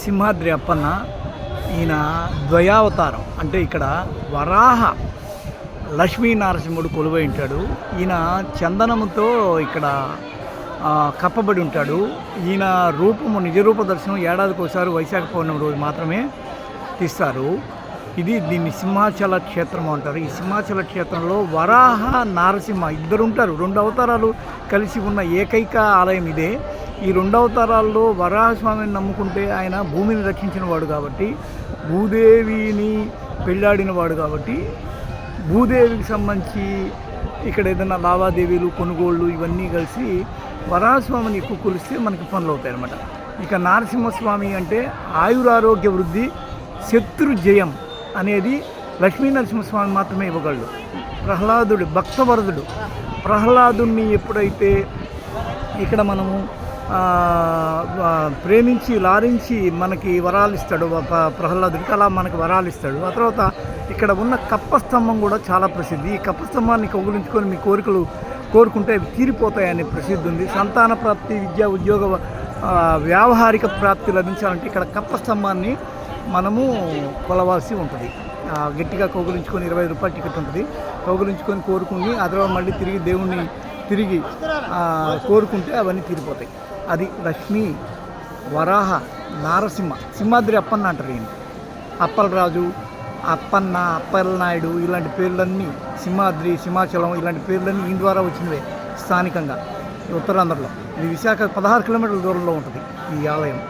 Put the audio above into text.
సింహాద్రి అప్పన్న ఈయన ద్వయావతారం. అంటే ఇక్కడ వరాహ లక్ష్మీ నరసింహుడు కొలువై ఉంటాడు. ఈయన చందనముతో ఇక్కడ కప్పబడి ఉంటాడు. ఈయన రూపము నిజరూప దర్శనం ఏడాదికి ఒకసారి వైశాఖ పౌర్ణమి రోజు మాత్రమే తీస్తారు. దీన్ని సింహాచల క్షేత్రం అంటారు. ఈ సింహాచల క్షేత్రంలో వరాహ నారసింహ ఇద్దరు ఉంటారు. 2 అవతారాలు కలిసి ఉన్న ఏకైక ఆలయం ఇదే. ఈ 2 అవతారాల్లో వరాహస్వామిని నమ్ముకుంటే ఆయన భూమిని రక్షించిన వాడు కాబట్టి, భూదేవిని పెళ్ళాడిన వాడు కాబట్టి, భూదేవికి సంబంధించి ఇక్కడ ఏదైనా లావాదేవీలు కొనుగోళ్ళు ఇవన్నీ కలిసి వరాహస్వామిని ఎక్కువ కొలిస్తే మనకి పనులు అవుతాయి అన్నమాట. ఇక నారసింహస్వామి అంటే ఆయురారోగ్య వృద్ధి, శత్రు జయం అనేది లక్ష్మీ నరసింహస్వామి మాత్రమే ఇవ్వగలడు. ప్రహ్లాదుడు భక్తవరదుడు. ప్రహ్లాదుని ఎప్పుడైతే ఇక్కడ మనము ప్రేమించి లారించి మనకి వరాలు ఇస్తాడు ప్రహ్లాదుడికి, అలా మనకి వరాలు ఇస్తాడు. ఆ తర్వాత ఇక్కడ ఉన్న కప్పస్తంభం కూడా చాలా ప్రసిద్ధి. ఈ కప్పస్తంభాన్ని కౌగులించుకొని మీ కోరికలు కోరుకుంటే అవి తీరిపోతాయనే ప్రసిద్ధి ఉంది. సంతాన ప్రాప్తి, విద్య, ఉద్యోగ, వ్యావహారిక ప్రాప్తి లభించాలంటే ఇక్కడ కప్పస్తంభాన్ని మనము కొలవాల్సి ఉంటుంది. గట్టిగా కౌగులించుకొని 20 రూపాయల టికెట్ ఉంటుంది. కౌగులించుకొని కోరుకుని ఆ తర్వాత మళ్ళీ తిరిగి దేవుణ్ణి కోరుకుంటే అవన్నీ తీరిపోతాయి. అది లక్ష్మీ, వరాహ, నారసింహ, సింహాద్రి అప్పన్న అంటారు. ఈయన అప్పలరాజు, అప్పన్న, అప్పలనాయుడు ఇలాంటి పేర్లన్నీ, సింహాద్రి, సింహాచలం ఇలాంటి పేర్లన్నీ ఈయన ద్వారా వచ్చినవే స్థానికంగా ఉత్తరాంధ్రలో. ఇది విశాఖ 16 కిలోమీటర్ల దూరంలో ఉంటుంది ఈ ఆలయం.